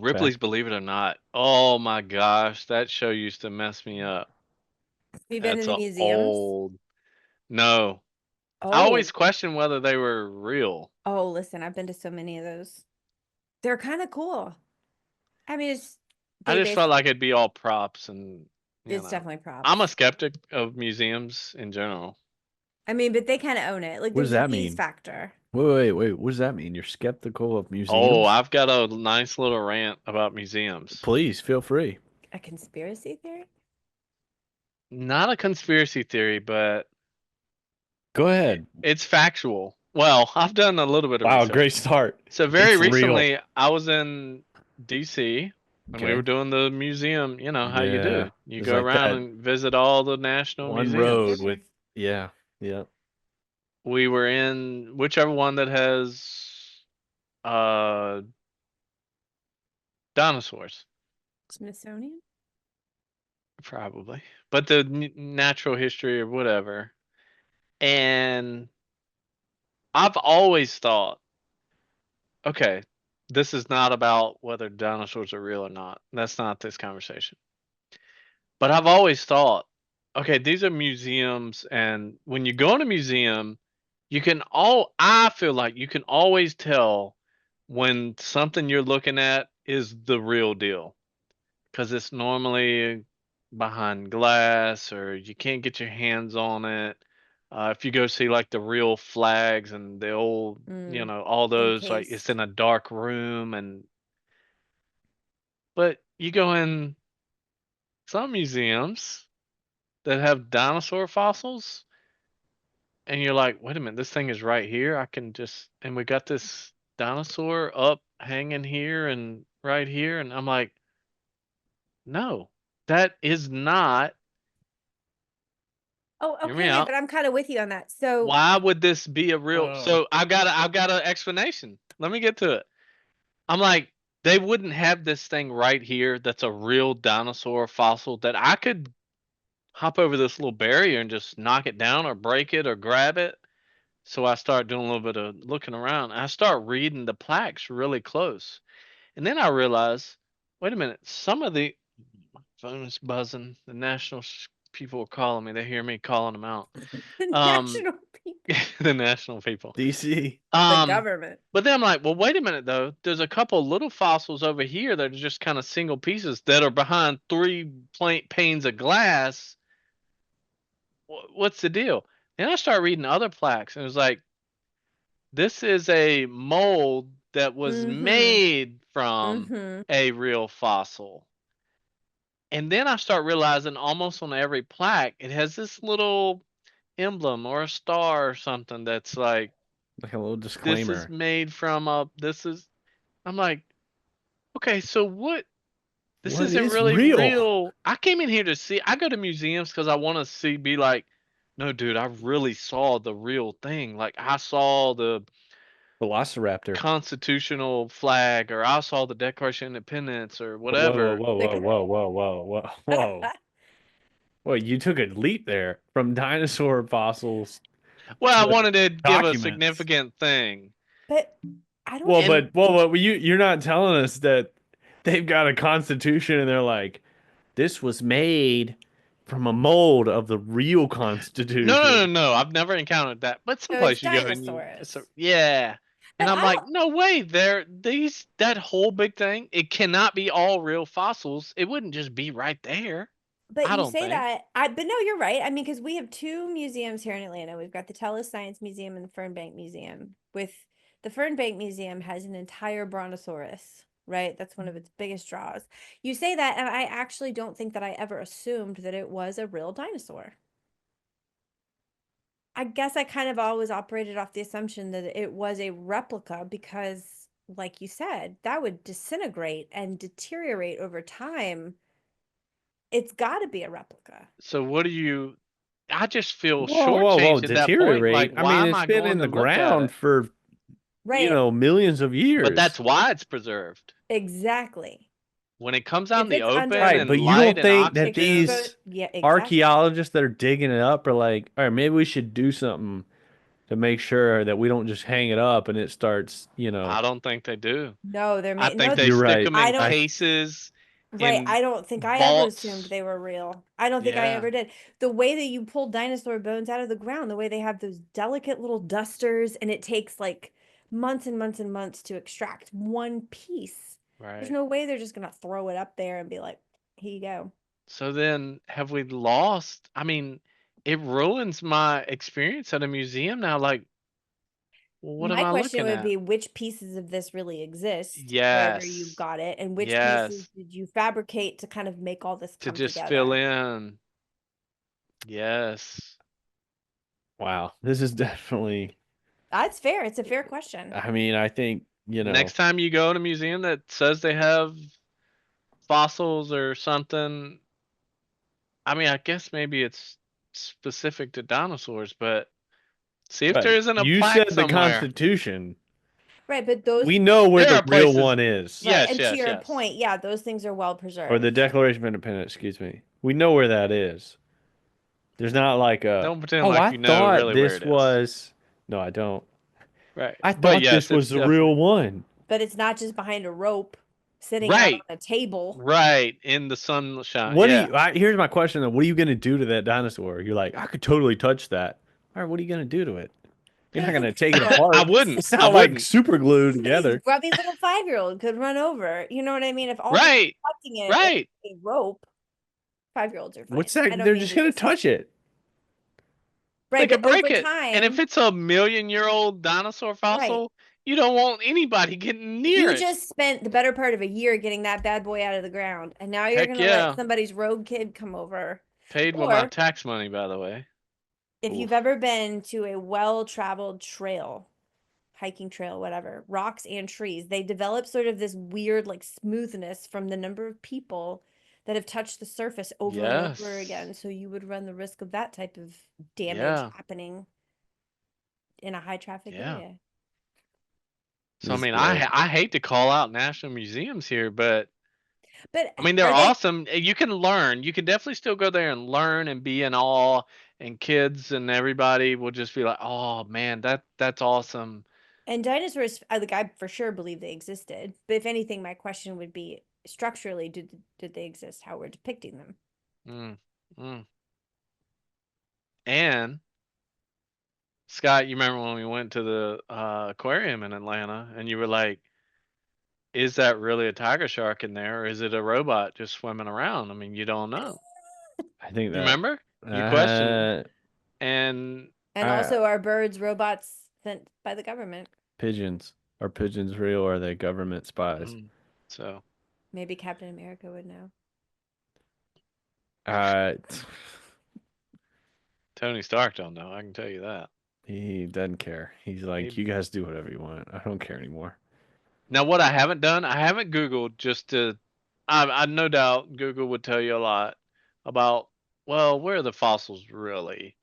Ripley's Believe It or Not. Oh my gosh, that show used to mess me up. Have you been That's in the a museums? old. No, I Oh, always questioned whether they were real. oh, listen, I've been to so many of those. They're kind of cool. I mean, I they just felt base like it'd be all props and it's definitely I'm a props. skeptic of museums in general. I mean, but they kind of own it. Like, What does there's an that ease mean? factor. Wait. What does that mean? You're skeptical of Oh, museums? I've got a nice little rant about museums. Please feel free. A conspiracy theory? Not a conspiracy theory, but Go ahead. it's factual. Well, I've done a little bit of Wow, research. great start. So very It's real. recently, I was in DC and we were Okay. doing the museum. You know how you Yeah. do. You It's go like around that and visit all the national one museums. road with yeah. Yeah. We were in whichever one that has uh dinosaurs, Smithsonian? probably, but the natural history or whatever. And I've always thought, okay, this is not about whether dinosaurs are real or not. That's not this conversation. But I've always thought, okay, these are museums, and when you go in a museum, I feel like you can always tell when something you're looking at is the real deal because it's normally behind glass or you can't get your hands on it. If you go see like the real flags and the old, Mm, all those, like it's encased. in a dark room, but you go in some museums that have dinosaur fossils, and you're like, wait a minute, this thing is right here. And we got this dinosaur up hanging here and right here. And I'm like, no, that is not, Oh, hear me okay, wait, out. but I'm kind of with you on that. So, Why would this be a real? Oh. So I've got an explanation. Let me get to it. I'm like, they wouldn't have this thing right here that's a real dinosaur fossil that I could hop over this little barrier and just knock it down or break it or grab it. So I start doing a little bit of looking around. I start reading the plaques really close. And then I realize, wait a minute, some of the my phone is buzzing. The national people are calling me. They hear me calling them out. the Um, national people, the national people. DC. the Um, government. but then I'm like, well, wait a minute though. There's a couple little fossils over here that are just kind of single pieces that are behind three panes of glass. What's the deal? Then I start reading other plaques, and it was like, this is a mold that was Mm-hmm. made from Mm-hmm. a real fossil. And then I start realizing almost on every plaque, it has this little emblem or a star or something that's like, Like a little this is disclaimer. made from I'm like, okay, so what? This What isn't is really real? real. I came in here to see, I go to museums because I want to be like, no, dude, I really saw the real thing. Like, I saw the Velociraptor. constitutional flag or I saw the Declaration of Independence or Whoa, whatever. whoa, Like, whoa, whoa, whoa, whoa, whoa, whoa. Well, you took a leap there from dinosaur fossils Well, I to wanted to give a documents. significant thing. but I don't Well, think. And you're not telling us that they've got a constitution and they're like, this was made from a mold of the real no, no, no, constitution. no, I've never encountered that. But No, it's someplace you go and dinosaurs. yeah. And But I'm I like, don't. no way, that whole big thing, it cannot be all real fossils. It wouldn't just be right there. But I you don't say think. that. But no, you're right. I mean, because we have two museums here in Atlanta. We've got the Telus Science Museum and the Fernbank Museum. With the Fernbank Museum has an entire brontosaurus, right? That's one of its biggest draws. You say that, and I actually don't think that I ever assumed that it was a real dinosaur. I guess I kind of always operated off the assumption that it was a replica because, like you said, that would disintegrate and deteriorate over time. It's got to be a replica. So what do you I just feel Whoa, shortchanged at that point. Like, deteriorate. I why mean, am it's I been going in to the look at ground it? for, Right. millions of But years. that's why it's preserved. Exactly. When it comes out in If the it's open under Right, and but you light don't and think that exposed, oxygen, these yeah, exactly. archaeologists that are digging it up are like, all right, maybe we should do something to make sure that we don't just hang it up and it starts, I don't think they do. No, they're I made. think No, they You're stick right. them I in don't. cases, Right. in I don't think I ever assumed vaults. they were real. I don't think I Yeah, ever did. The way that you pull dinosaur bones out of the ground, the way they have those delicate little dusters, and it takes like months and months and months to extract one piece. There's right. no way they're just gonna throw it up there and be like, here you go. So then have we lost? I mean, it ruins my experience at a museum now. Like, well, what am My I question looking would at? be which pieces of this really exist wherever you Yes. got it, and which pieces Yes. did you fabricate to kind of make all this To come just fill together? in. Yes. Wow. This is definitely, That's fair. It's a fair question. I mean, I think, Next time you go to a museum that says they have fossils or something, I mean, I guess maybe it's specific to dinosaurs, but see if there but isn't a you plaque said the somewhere. Constitution. Right, but those We know where There the are real places. one is. right, Yes, and to yes, your yes. point, yeah, those things are well Or the preserved. Declaration of Independence, excuse me. We know where that is. There's not like Don't pretend oh, like I you know thought really where this it is. was, no, I don't. Right. I But thought yes, this it's was the real definitely one. But it's not just behind a rope sitting out right. on a table. Right. In the sunshine. What do Yeah. you, here's my question though. What are you going to do to that dinosaur? You're like, I could totally touch that. All right, what are you going to do to it? You're not going to take it Well, I apart. wouldn't. It's I not like wouldn't. super glued somebody's together. grubby little 5-year-old could run over. You know what I mean? If all that's Right. protecting it is Right. a rope, 5-year-olds are What's fine. I that? don't They're mean just to going to just touch it. They right, could but break over it. And if time, it's a million-year old dinosaur right. fossil, you don't want anybody getting near You it. just spent the better part of a year getting that bad boy out of the ground, and now you're Heck gonna let yeah. somebody's rogue kid come over. Paid with my Or tax money, by the way. if you've Oof. ever been to a well-traveled trail, hiking trail, whatever, rocks and trees, they develop sort of this weird like smoothness from the number of people that have touched the surface over and over Yes. again. So you would run the risk of that type of damage Yeah. happening in a high traffic Yeah. area. So I This is mean, great. I hate to call out national museums here, but But I mean they're are they awesome. You can learn. You can definitely still go there and learn and be in awe. And kids and everybody will just be like, "Oh man, that's awesome." and dinosaurs like I for sure believe they existed. But if anything, my question would be structurally, did they exist? How we're depicting them? Mm, mm. And Scott, you remember when we went to the aquarium in Atlanta, and you were like, "Is that really a tiger shark in there, or is it a robot just swimming around?" I mean, you don't know. I think You that, remember? You questioned, uh, and And uh, also are birds robots sent by the government? pigeons. Are pigeons real or are they government spies? mm, so Maybe Captain America would know. Uh, Tony Stark don't know. I can tell you that. he doesn't care. He's like, He, you guys do whatever you want. I don't care anymore. now, what I haven't done, I haven't Googled just to. I no doubt Google would tell you a lot about. Well, where are the fossils really?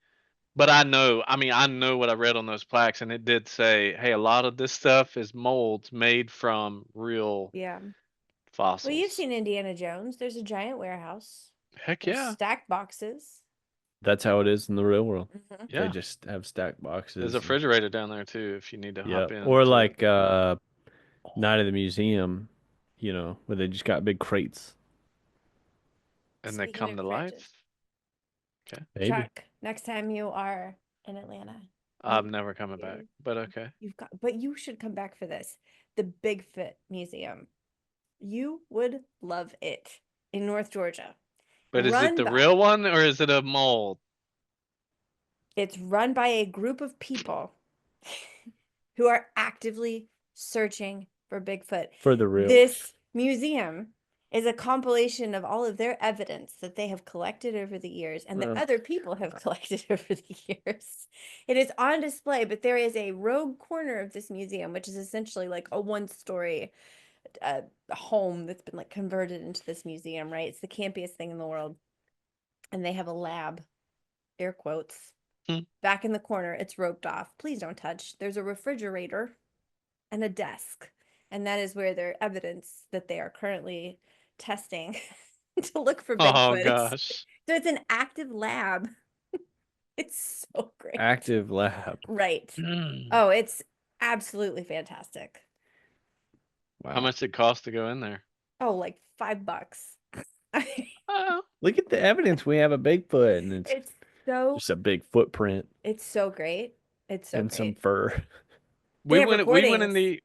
But I know, I mean, I know what I read on those plaques, and it did say, hey, a lot of this stuff is molds made from real Yeah. Well, you've fossils. seen Indiana Jones. There's a giant warehouse. Heck There's yeah. stacked boxes. That's how it is in the real world. Mhm. They Yeah. just have stacked There's a boxes. refrigerator down there too if you need to Yeah. hop Or into it. like Night of the Museum, where they just got big crates. And they Speaking come of to fridges, life. Okay. Maybe. Chuck, next time you are in Atlanta, I'm never coming back, you but okay. you've got, but you should come back for this. The Bigfoot Museum. You would love it in North Georgia. But is it Run the by, real one or is it a mold? it's run by a group of people who are actively searching for Bigfoot. For the real. This museum is a compilation of all of their evidence that they have collected over the years and that other people have collected over the years. It is on display, but there is a rogue corner of this museum, which is essentially like a one-story home that's been like converted into this museum, right? It's the campiest thing in the world. And they have a lab, air quotes, Hmm. back in the corner. It's roped off. Please don't touch. There's a refrigerator and a desk. And that is where their evidence that they are currently testing to look for Oh Bigfoot is. gosh. So it's an active lab It's so great. Active lab. Right. How Oh, it's absolutely fantastic. Wow. much did it cost to go in there? Oh, like $5. Oh, Look at the evidence. We have a Bigfoot, and it's It's so just a big footprint it's so great. It's so and some great. fur. They have we went in recordings.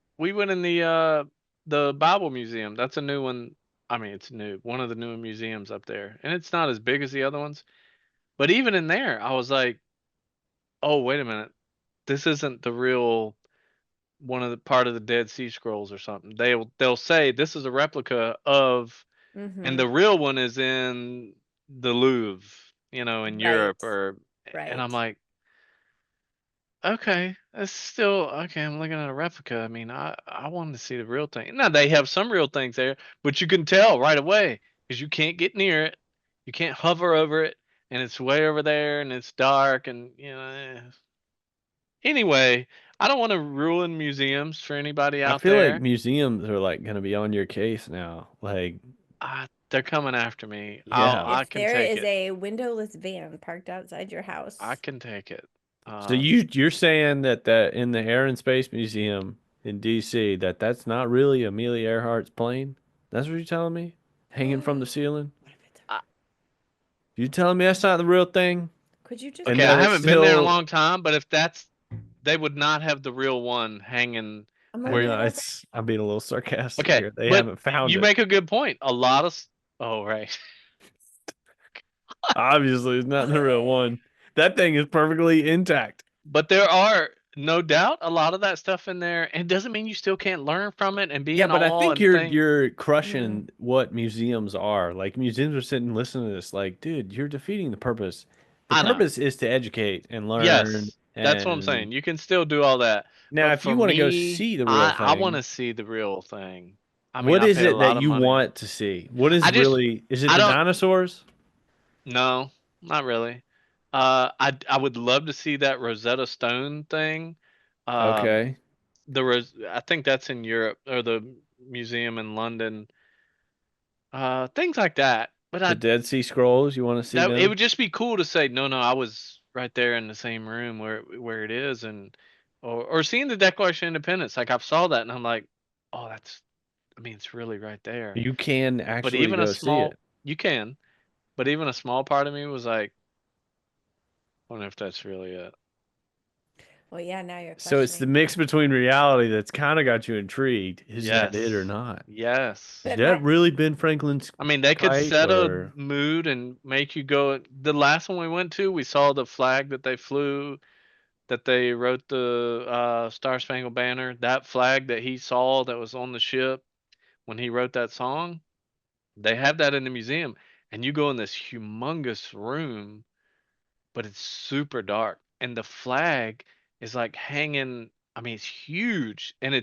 the Bible Museum. That's a new one. I mean, it's new. One of the newer museums up there. And it's not as big as the other ones. But even in there, I was like, "Oh, wait a minute. This isn't the real one of the part of the Dead Sea Scrolls or something." They'll say this is a replica of, and Mm-hmm. the real one is in the Louvre, in Right. Europe, or, and I'm Right. like, okay, that's still okay. I'm looking at a replica. I mean, I wanted to see the real thing. Now they have some real things there, but you can tell right away because you can't get near it, you can't hover over it, and it's way over there, and it's dark, and Anyway, I don't want to ruin museums for anybody I out feel like there. museums are like going to be on your case now. Like, They're coming after me. yeah. I If can there take is it. a windowless van parked outside your I house, can take it. So Um, you're saying that in the Air and Space Museum in D.C. that's not really Amelia Earhart's plane? That's what you're telling me? Hanging from the what ceiling? if it's I, You telling me that's not the real thing? could you just And okay, that I it's haven't been there in a still long time, but if that's, they would not have the real one hanging I'm I where. looking know it up. I'm being a little sarcastic Okay, here. They but haven't found you it. make a good point. A lot of, oh right, Obviously, it's not the real one. That thing is perfectly intact. but there are no doubt a lot of that stuff in there, and it doesn't mean you still can't learn from it and be Yeah, in but I awe think and you're think. you're Mm. crushing what museums are. Like museums are sitting listening to this, like, dude, you're defeating the purpose. The I know. purpose is to educate and learn. Yes, that's what I'm And saying. You can still do all that, now, but if for you want to go me, see the real I want thing, to see the real thing. I mean, what I is paid a it that lot of you money. want to see? What I is just really? Is it I the don't dinosaurs? No, not really. I would love to see that Rosetta Stone thing. Um, Okay, I think that's in Europe, or the museum in London. Things like that. But the Dead Sea Scrolls. You want to see that it them? would just be cool to say, no, no, I was right there in the same room where it is, and or seeing the Declaration of Independence. Like I saw that, and I'm like, oh, that's. I mean, it's really right there. You can But actually even a go see small, it. you can. But even a small part of me was like, I wonder if that's really it. Well, yeah, now you're So it's the questioning. mix between reality that's kind of got you intrigued. Is that it or Yes. not? Yes. Has But that my really been Franklin's I mean, they could kite set a or mood and make you go. The last one we went to, we saw the flag that they flew, that they wrote the Star Spangled Banner. That flag that he saw that was on the ship when he wrote that song, they have that in the museum. And you go in this humongous room, but it's super dark. And the flag is like hanging. I mean, it's huge. And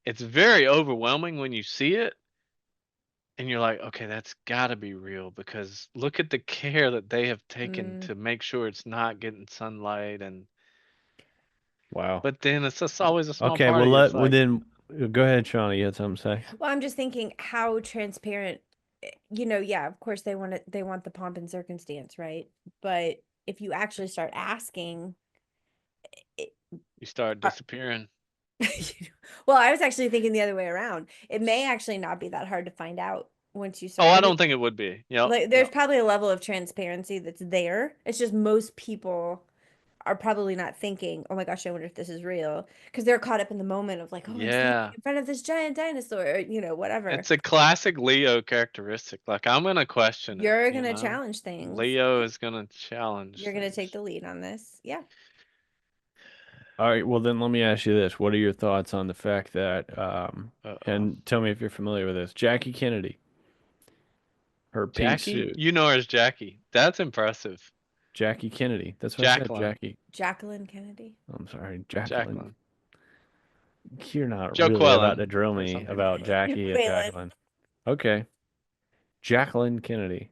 it's very overwhelming when you see it. And you're like, okay, that's got to be real because look at the care that they have taken mm, to make sure it's not getting sunlight. And wow? but then it's just always a small Okay, part well of you. It's well like, then go ahead, Shauna. You had something to say? well, I'm just thinking how transparent, yeah, of course they want the pomp and circumstance, right? But if you actually start asking, it, you start are, disappearing. well, I was actually thinking the other way around. It may actually not be that hard to find out once you Oh, start. I I mean, don't think it would be. Yep, like there's yep. probably a level of transparency that's there. It's just most people are probably not thinking, "Oh my gosh, I wonder if this is real," because they're caught up in the moment of like, "Oh, I'm standing Yeah. in front of this giant dinosaur," or, whatever. It's a classic Leo characteristic. Like I'm gonna question it, You're gonna challenge things. Leo Yeah. is gonna challenge You're gonna take things. the lead on this. Yeah. All right, well then let me ask you this: what are your thoughts on the fact that Uh-oh. and tell me if you're familiar with this? Jackie Kennedy, her pink Jackie? suit. You know her as Jackie. That's impressive. Jackie Kennedy. That's what I said. Jacqueline. Jackie. Jacqueline Kennedy. I'm sorry, Jacqueline. Jacqueline. You're not Joe really about Quellen to drill or me something. about Jackie and Quaylen. Jacqueline. Okay. Jacqueline Kennedy.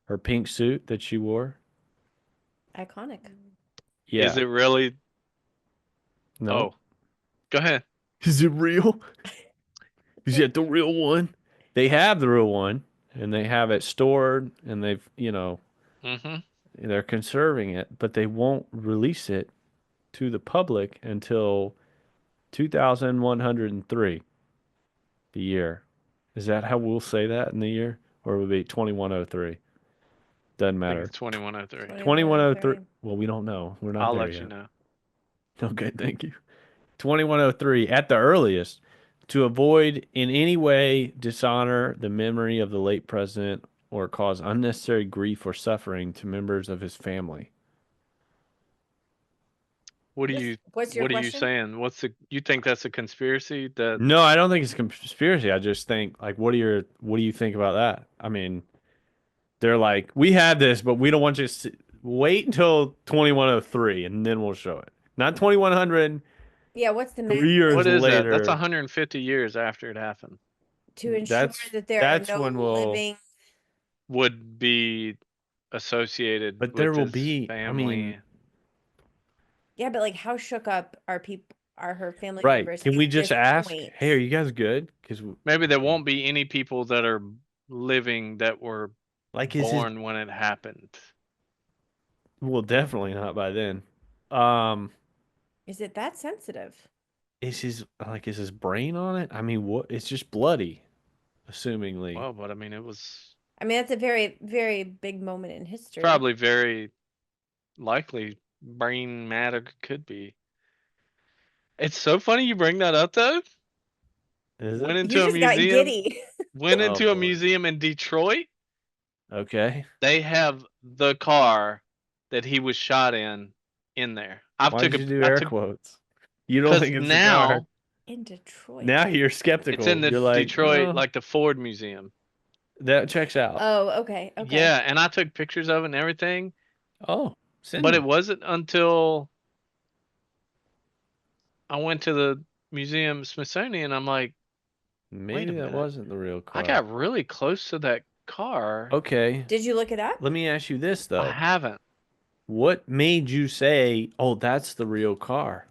Her pink suit that she wore. Iconic. Is Yeah. it really? No. Oh, go ahead. Is it real? Is that the real one? They have the real one, and they have it stored, and they've, Mm-hmm. They're conserving it, but they won't release it to the public until 2103, the year. Is that how we'll say that in the year? Or would it be 2103? Doesn't I think it's matter. 2103. 2103. 2103. Well, we don't know. We're not I'll there let you yet. know. Okay, thank you. 2103 at the earliest, to avoid in any way dishonor the memory of the late president or cause unnecessary grief or suffering to members of his family. What's your what are you question? saying? You think that's a conspiracy that No, I don't think it's a conspiracy. I just think like what do you think about that? I mean, they're like, we have this, but we don't want you to wait until 2103 and then we'll show it. Not 2100, Yeah, what's the math 3 years what is that? That's later. 150 years after it happened. to ensure That's that there are that's no when we'll living? Would be associated but there with will his be, I mean, family. Yeah, but like how shook up are people are her family right. members Can at we just this ask, point? hey, are you guys good? Because Maybe there won't be any people that are living that were like is his born when it happened. well, definitely not by then. Um, Is it that sensitive? is his brain on it? I mean, what? It's just bloody, assumingly. Well, but I mean, it was I mean, that's a very, very big moment in history. probably very likely brain matter could be. It's so funny you bring that up though. Is Went it? You into a just got museum, giddy. went Oh into a boy. museum in Detroit. Okay. They have the car that he was shot in there. Why did you do I air took quotes? You don't because think it's the car? now In Detroit. Now you're it's in skeptical. the You're like, Detroit, oh, like the Ford Museum. that checks out. Oh, okay, okay. Yeah, and I took pictures of it and everything, Oh, send but it me. wasn't until I went to the museum Smithsonian. I'm like, wait a Maybe that minute. wasn't the real I car. got really close to that car. Okay. Did you look it up? Let me ask you this I though. haven't What made you say, "Oh, that's the real car"?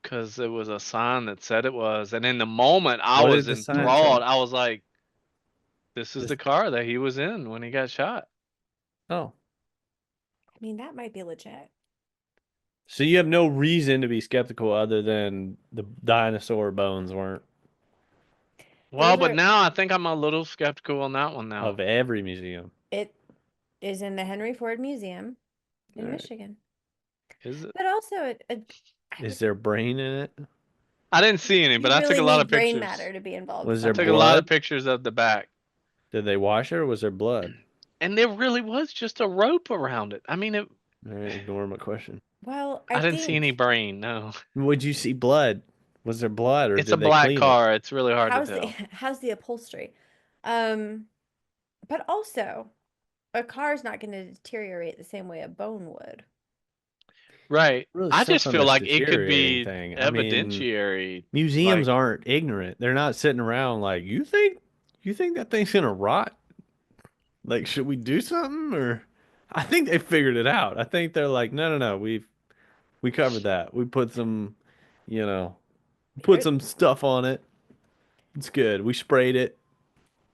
because it was a sign that said it was. And in the moment, I What was did the sign say? enthralled. I was like, this is This. the car that he was in when he got shot. Oh, I mean, that might be legit. so you have no reason to be skeptical other than the dinosaur bones weren't Well, Those but are now I think I'm a little skeptical on that one of now. every museum. it is in the Henry Ford Museum All in right. Michigan. Is it? But also I Is would there brain in it? I didn't see any, but you I took really a lot of need brain pictures. matter to be involved Was I there took a lot of blood? pictures of the back. Did they wash it or was there blood? And there really was just a rope around it. I mean, All right, ignore my question. Well, I I didn't see any think brain. No, Would you see blood? Was there blood or it's a did they black clean it? car. It's really hard to how's the tell. how's the upholstery? Um, but also a car's not going to deteriorate the same way a bone would. Right. Really I stuff just on feel this like it could deteriorating be thing. I mean, evidentiary. museums Like, aren't ignorant. They're not sitting around like, you think that thing's gonna rot? Like, should we do something or I think they figured it out. I think they're like, no, we covered that. We put some, you know, put There, some stuff on it. It's good. We sprayed it.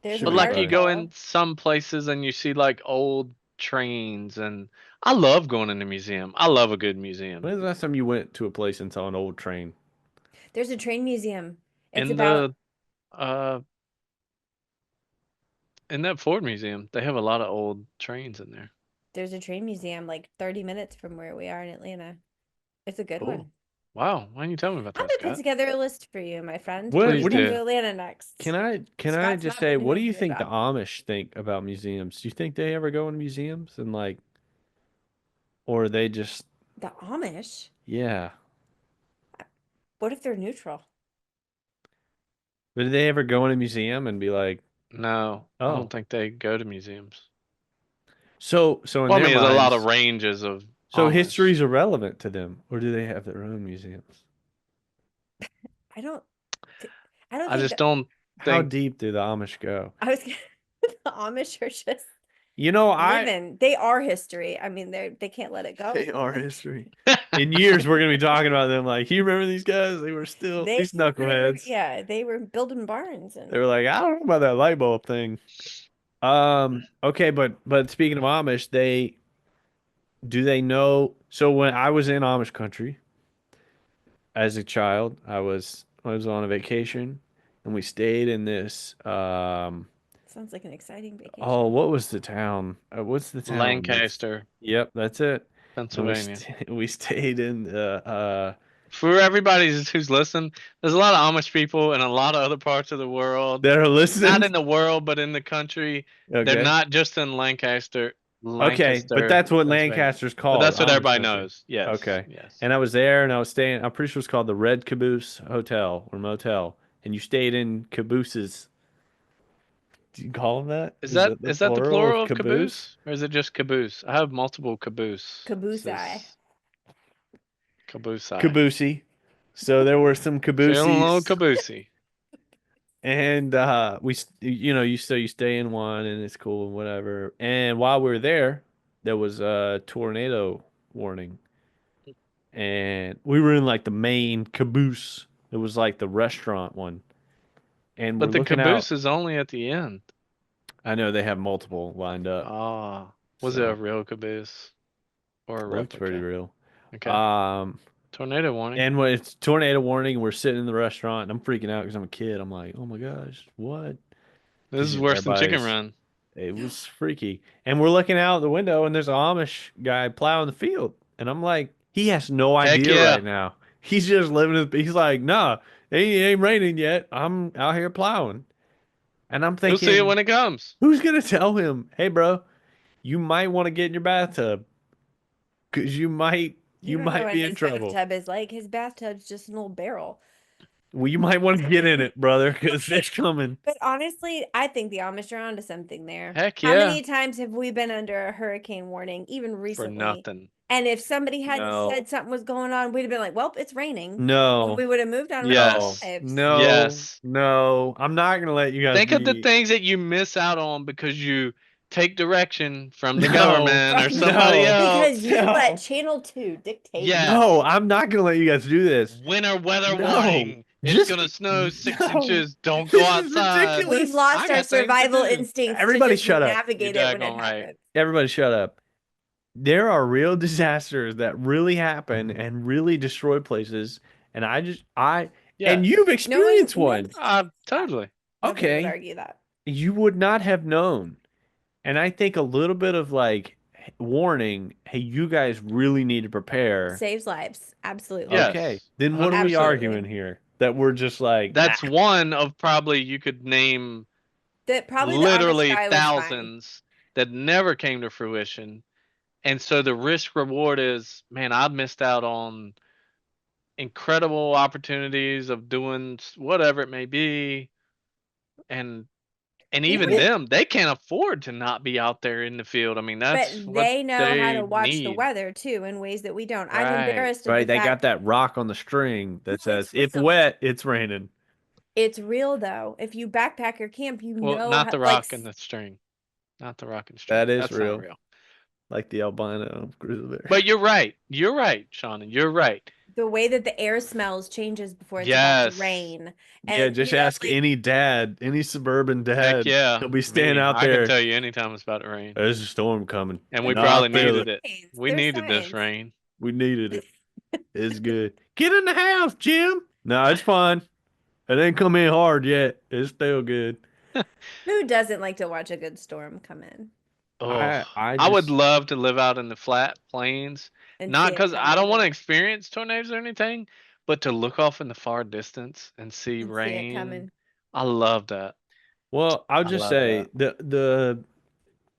there's Should but an be like you fine. go in article. some places and you see like old trains, and I love going in a museum. I love a good museum. When's the last time you went to a place and saw an old train? There's a train museum. It's In about the uh in that Ford Museum, they have a lot of old trains in there. there's a train museum like 30 minutes from where we are in Atlanta. It's a good Cool. one. Wow, why didn't you tell me about I'm that, gonna put Scott? together a list for you, my friend, when Please we What do come you to do. Atlanta next. can I Scott's just not say been what do doing you a good think the job. Amish think about museums? Do you think they ever go in museums and like or are they just The Amish? yeah. What if they're neutral? But did they ever go in a museum and be like, No, I don't "Oh, think they go to museums. so in Well, I their mean, there's a lot of minds, ranges of so Amish. history's irrelevant to them, or do they have their own museums? I don't. I don't I think just that. don't How think deep do the Amish go? I was gonna, the Amish are just You know, I living. They are history. I mean, they can't let it go. they are history. In years, we're gonna be talking about them. Like, you remember these guys? They were still They these were knuckleheads. yeah, they were building barns They were and like, I don't know about that light bulb thing. Okay, but speaking of Amish, they know? So when I was in Amish country as a child, I was on a vacation and we stayed in this Sounds like an exciting oh, vacation. what was the town? What's the town that's Lancaster, Yep, that's it. And we Pennsylvania. we stayed in the For everybody who's listening, there's a lot of Amish people in a lot of other parts of the world. that are Not listening. in the world, but in the country. They're Okay. not just in Lancaster, Okay, but Lancaster, that's what Pennsylvania. Lancaster's But called, that's what Amish everybody country. knows. Yes, Okay. yes. And I was there and I was staying, I'm pretty sure it's called the Red Caboose Hotel or Motel. And you stayed in cabooses. Do you call them that? Is Is that that the is that the plural of plural of caboose? caboose, or is it just caboose? I have multiple caboose. Caboose. Says caboose. Caboosey. So there were some Feeling a little cabooses caboosey. and you stay in one and it's cool and whatever. And while we were there was a tornado warning. And we were in like the main caboose. It was like the restaurant one. And we're But the looking out. caboose is only at the end. I know they have multiple lined up. Ah, was it a So real caboose or a looks pretty replica? real. Okay. Um, Tornado warning. and when it's tornado warning, we're sitting in the restaurant and I'm freaking out because I'm a kid. I'm like, oh my gosh, what? This Because is worse than Chicken everybody's, Run. it was freaky. And we're looking out the window and there's an Amish guy plowing the field. And I'm like, he has no Heck idea yeah. right now. He's just living his, he's like, nah, it ain't raining yet. I'm out here plowing. And I'm You'll see it thinking, when it comes. who's gonna tell him, hey bro, you might want to get in your bathtub because you might You you don't know might what be in his trouble. bathtub is like. His bathtub's just an old barrel. Well, you might want to get in it, brother, because it's coming. But honestly, I think the Amish are onto something there. Heck How yeah. many times have we been under a hurricane warning, even For recently? nothing. And if somebody hadn't No, said something was going on, we'd have been like, well, it's raining. And no, we would have moved on with no, Yes. our lives. no, Yes. no. I'm not gonna let you guys Think of the be. things that you miss out on because you take direction from the No, government or From somebody no, because else. you let no, Channel 2 dictate your Yes. no. life. I'm not gonna let you guys do this. Winter weather No, warning. It's just gonna snow 6 no. inches. Don't go This is outside. We've ridiculous. I lost our got things to survival do. instincts to Everybody, just shut up. You navigate it when it daggone right. happens. Everybody, shut up. There are real disasters that really happen and really destroy places. And and Yes. you've No one, experienced no, one. Totally. nobody would Okay. argue that. You would not have known. And I think a little bit of like warning, hey, you guys really need to prepare. Saves lives. Absolutely. Okay. Yes. Then what are we 100%. arguing Absolutely. here? That we're just like, nah. That's one of probably you could name That probably the Amish literally guy was fine. thousands that never came to fruition. And so the risk reward is, man, I missed out on incredible opportunities of doing whatever it may be. And even Even, them, they can't afford to not be out there in the field. I mean, but that's what they know how to they watch the need. weather too in ways that we don't. I'm Right. embarrassed of the Right? They got fact that rock on the string no, that says, it's if real. wet, it's raining. It's real though. If you backpack or camp, you Well, know not how the rock and the string. Not the rock and string. That is That's not real. real. Like the albino grizzly bear. But you're right. You're right, Shauna. You're right. the way that the air smells changes before it's about to Yes. rain. Yeah, And just ask like any dad, any suburban Heck dad. yeah. He'll be standing Me. out I can there. tell you anytime it's about to rain. There's a storm coming. And we but Nah, I probably feel needed it. it. signs, We there's needed this signs. rain. We needed it. It's good. Get in the house, Jim. No, it's fine. It ain't come in hard yet. It's still good. Who doesn't like to watch a good storm come in Oh, I I would just love to live out in the flat plains. and Not see it because I coming don't want to experience tornadoes or anything, but to look off in the far distance and see and see it rain. coming? I love that. well, I'll I just love say that. the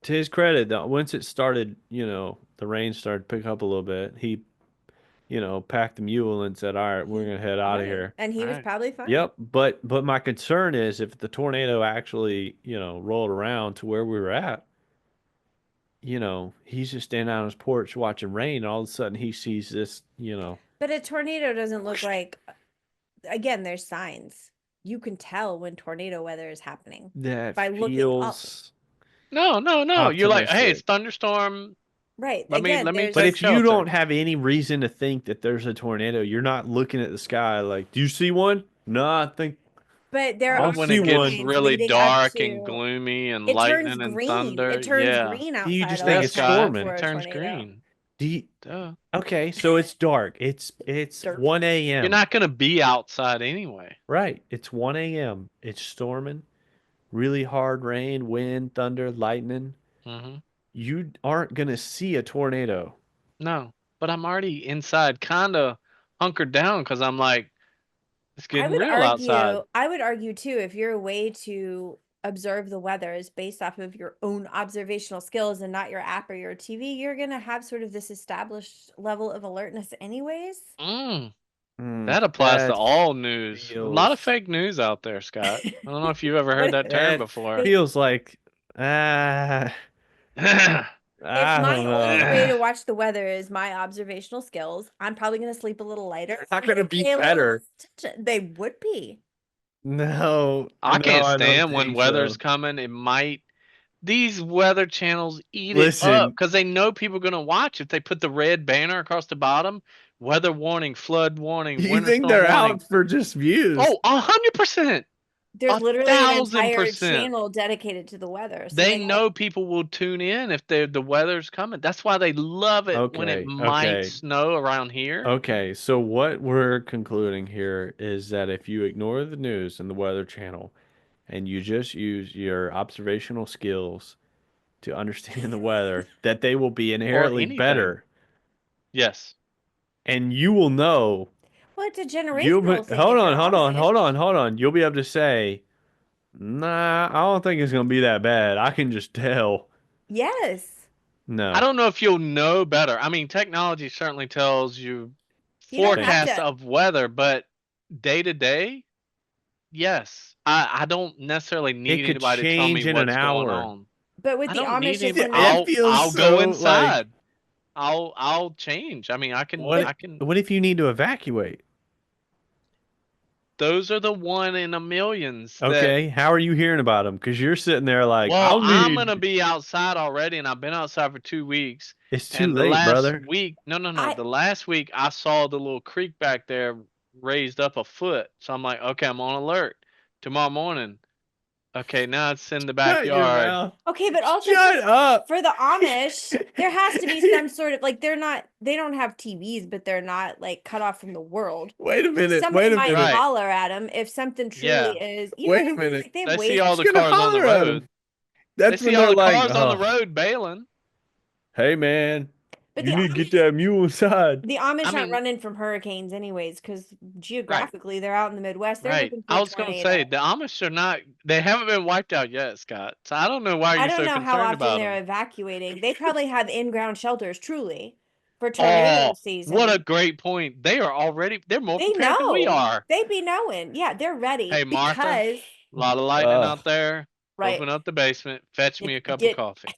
to his credit, once it started, the rain started to pick up a little bit. He, packed the mule and said, "All right, we're gonna head out of Right. here." And he was Right. probably fine. Yep, but my concern is if the tornado actually, rolled around to where we were at, he's just standing out on his porch watching rain, and all of a sudden he sees this. But a tornado doesn't look like, again, there's signs. You can tell when tornado weather is happening That by looking up. feels No, no, no. You're like, hey, it's optimistic. thunderstorm. Right. Let Again, me there's But take if you shelter. don't have any reason to think that there's a tornado, you're not looking at the sky like, do you see one? No, But there I'll are But when it see gets one. signs really leading up dark and to gloomy and it turns lightning and green. thunder, It turns yeah. green You outside just a think lot Yes, of it's times Scott, storming. it before a turns tornado. green. Do you, Duh. okay, so it's dark. It's Derp. 1 You're a.m. not gonna be outside anyway. Right. It's 1 a.m. It's storming, really hard rain, wind, thunder, lightning. Hmm. You aren't gonna see a tornado. No, but I'm already inside, kind of hunkered down because I'm like, it's getting real outside. I would argue too, if your way to observe the weather is based off of your own observational skills and not your app or your TV, you're gonna have sort of this established level of alertness anyways. Mm, Mm, that applies to that all news. A lot of feels fake news out there, Scott. I don't know if you've ever heard What that term that before. feels like ah if I my don't only know. way to watch the weather is my observational skills, I'm probably gonna sleep a little lighter. It's not gonna be Pay a little better. less attention. They would be. No, I no, can't I don't stand when think weather's so. coming. It might these weather channels eat it up Listen, because they know people are gonna watch. If they put the red banner across the bottom, weather warning, flood warning, you winter think storm they're warning. out for just views? Oh, 100%, There's a literally an thousand entire percent. channel dedicated to the weather. So They they know people will tune in if the weather's coming. That's why they love it when it Okay, might okay, snow around here. okay. So what we're concluding here is that if you ignore the news and the Weather Channel and you just use your observational skills to understand the weather, that they will be Or inherently anything. better, Yes. and you will know. well, it's a You'll be, generational thing hold if on, you're hold on, Amish. hold on, hold on. You'll be able to say, "Nah, I don't think it's gonna be that bad. I can just tell." Yes. I No, don't know if you'll know better. I mean, technology certainly tells you You don't thank have you. forecast to. of weather, but day to day, yes. I don't necessarily It need could anybody to tell me change in an what's going hour. on. But with I the don't need Amish, it's anybody. in It their. feels I'll go so like inside. I'll change. I mean, what? I can. What if you need to evacuate? Those are the one in a millions that. Okay, how are you hearing about them? Because you're sitting there like, Well, I'll I'm gonna need. be outside already, and I've been outside for 2 weeks. It's too And the late, last brother. week, no, I the last week I saw the little creek back there raised up a foot. So I'm like, okay, I'm on alert. Tomorrow morning, okay, now it's in the Shut your backyard. mouth. okay, but also Shut up. for the Amish, there has to be some sort of like they don't have TVs, but they're not like cut off from the world. Wait a minute. Somebody Wait a might minute. Right? holler at them if something truly Yeah. is. You know Wait what a I mean? minute. Like they have They see ways. all Who's the gonna cars on the holler at him? road. They That's when see all they're the like, cars on the oh, road bailing. hey man, But you the need to get Amish, that mule inside. the I Amish aren't mean, running from hurricanes anyways, because right, geographically they're out in the Midwest. They're right. looking for I a was gonna say tornado. the Amish are not. They haven't been wiped out yet, Scott. So I don't know why I you're don't so know how concerned often about they're them. evacuating. They probably have in-ground shelters, truly, for tornado Oh, what a season. great point. They are already. They're more They prepared than we know. are. They be knowing. Yeah, they're Hey, ready Martha, because a lot of lightning Uh, out there. right. Open up the basement. Fetch me a cup of Get coffee.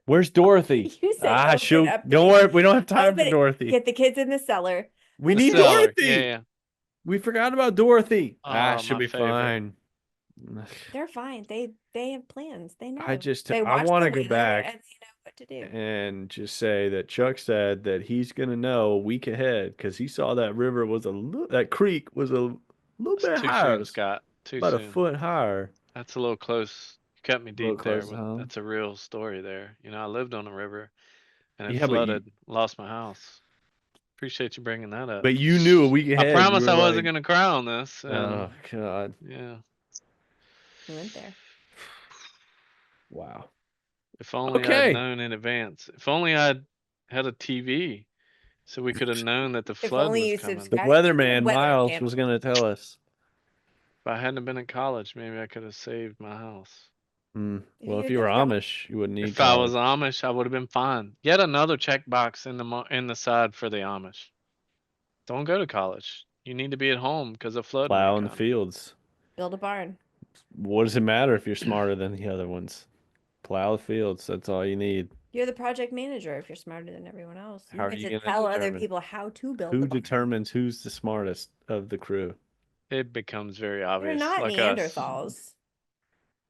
where's Dorothy? you said Ah, open she'll. up the Don't worry. We don't have time for open it. Dorothy. Get the kids in the cellar. We The need cellar. Yeah, Dorothy. yeah. We forgot about Dorothy. Ah, Oh, she'll my be favorite. fine. They're fine. They have plans. They I know. just, They I watch want the to go weather back and they know what to do. and just say that Chuck said that he's gonna know a week ahead because he saw that river was a little, that creek was a little It's bit too higher. It soon, was Scott. Too about a soon. foot higher. That's a little close. You cut me A little deep there, close to but home. that's a real story there. You know, I lived on a river and it Yeah, flooded, lost my house. Appreciate you bringing that up. but you knew a week I ahead. You promise were I wasn't like, going to cry on this. oh And God, yeah, We went there. wow. if only I'd Okay. known in advance. If only I'd had a TV so we could have known that the If flood only was you coming. The subscribe to the weatherman Weather Miles was Channel. gonna tell us. If I hadn't been in college, maybe I could have saved my house. If Well, you if had you were just gone, Amish, you wouldn't need If I was college. Amish, I would have been fine. Yet another checkbox in the side for the Amish. Don't go to college. You need to be at home because a flood might Plow in the come. fields. build a barn. What does it matter if you're smarter than the other ones? Plow the fields. That's all you need. You're the project manager if you're smarter than everyone else. You How are get you to going to tell other determine people how to build who the barn. determines who's the smartest of the crew? It becomes very They're obvious, not like us. Neanderthals.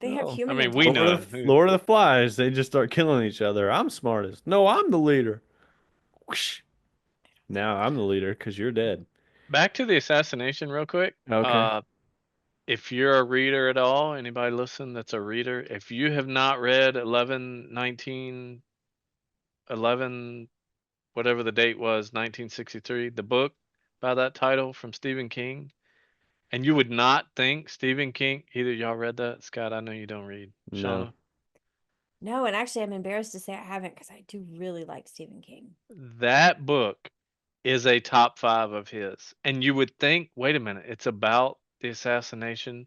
They have No. I human mean, we Lord know. intelligence. of the, Lord of the Flies, they just start killing each other. I'm smartest. No, I'm the leader. Whoosh. Now I'm the leader because you're dead. Back to the assassination, real quick. Okay. if you're a reader at all, anybody listen that's a reader, if you have not read 11, whatever the date was, 1963, the book by that title from Stephen King, and you would not think Stephen King, either y'all read that? Scott, I know you don't read. No. Shauna? No, and actually, I'm embarrassed to say I haven't because I do really like Stephen King. That book is a top 5 of his. And you would think, wait a minute, it's about the assassination.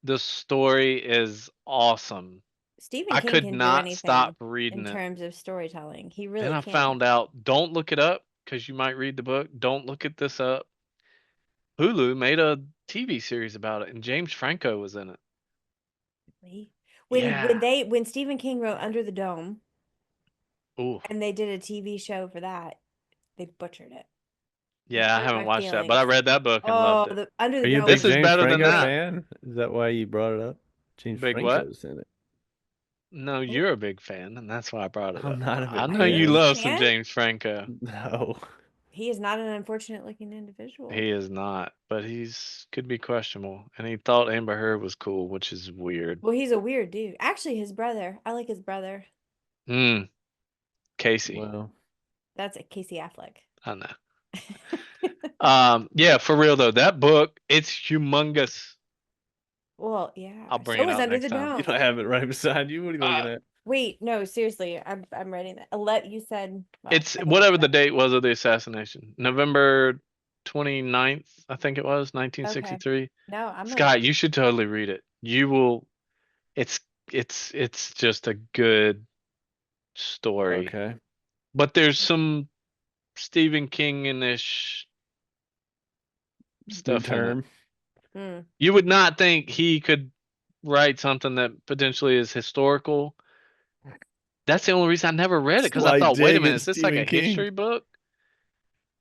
The story is awesome. Stephen I King could can do not stop anything in reading it. terms of storytelling. He Then really I can. found out, don't look it up because you might read the book. Don't look at this up. Hulu made a TV series about it, and James Franco was in it. Really? Yeah. When Stephen King wrote Under the Dome Ooh. and they did a TV show for that, they butchered it. It Yeah, I hurt haven't my watched that, but I feelings. read that book and Oh, loved it. the Under Are the you a Dome big This was is James better than Franco that. great. fan? Is that why you brought it up? James Big what? Franco's in it. No, you're a big fan, and that's why I brought it I'm up. not a I big Are know you you a fan. love some fan? James Franco. No. He is not an unfortunate looking individual. He is not, but he's could be questionable. And he thought Amber Heard was cool, which is weird. Well, he's a weird dude. Actually, his brother. I like his brother. Hmm. Casey. Well, That's Casey Affleck. I know. Yeah, for real though, that book, it's humongous. Well, yeah. I'll bring So it was out Under next the time. you Dome. don't have it right beside you. What are you looking Uh, at? Wait, no, seriously. I'm writing that. Let you said. Well, it's I can look whatever it the up. date was of the assassination. November 29th, I think it was, Okay. 1963. No, I'm gonna Scott, you should totally read it. You will it's it's just a good story. Okay. But there's some Stephen King-ish New stuff in it. term. Hmm. You would not think he could write something that potentially is historical. That's the only reason I never read it because I Slight thought, wait a dig minute, at is this like a Stephen King. history book?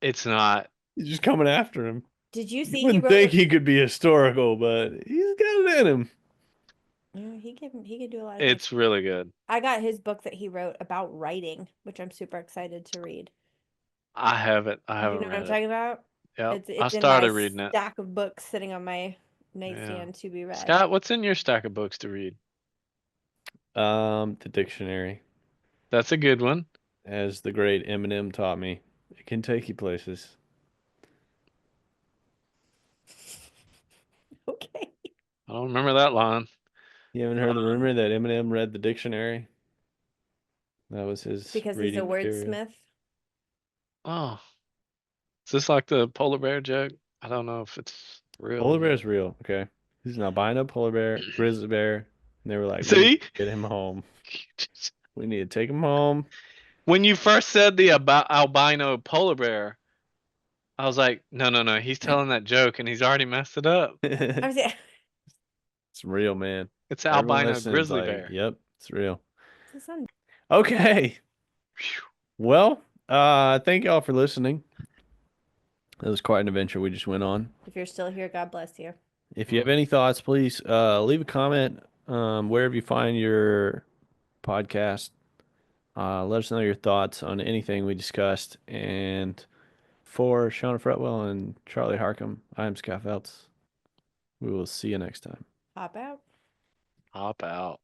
It's not. He's just coming after him. Did you You see he wouldn't wrote think a he could be historical, but he's got it in him. yeah, he could do a lot of things. It's really good. I got his book that he wrote about writing, which I'm super excited to read. I haven't. I You haven't know what I'm read it. talking about? Yep. I It's in my started reading it. stack of books sitting on my Yeah. nightstand to be read. Scott, what's in your stack of books to read? The dictionary, That's a good one. as the great Eminem taught me, it can take you places. Okay. I don't remember that line. You haven't heard the rumor that Eminem read the dictionary? That was his Because he's a reading material. wordsmith. Oh, is this like the polar bear joke? I don't know if it's real. Polar bear's real, okay? He's an albino polar bear, grizzly bear, and they were like, we need See? to get him home. We need to take him home. When you first said the about albino polar bear, I was like, no, no, no. He's telling that joke and he's already messed it up. I'm saying, It's real, man. It's Everyone albino listening's grizzly like, bear. yep, it's real. this is Okay. Phew. Well, thank y'all for listening. That was quite an adventure we just went on. if you're still here, God bless you. If you have any thoughts, please leave a comment wherever you find your podcast. Let us know your thoughts on anything we discussed. And for Shauna Fretwell and Charlie Harcum, I am Scott Feltz. We will see you next time. Hop out. Hop out.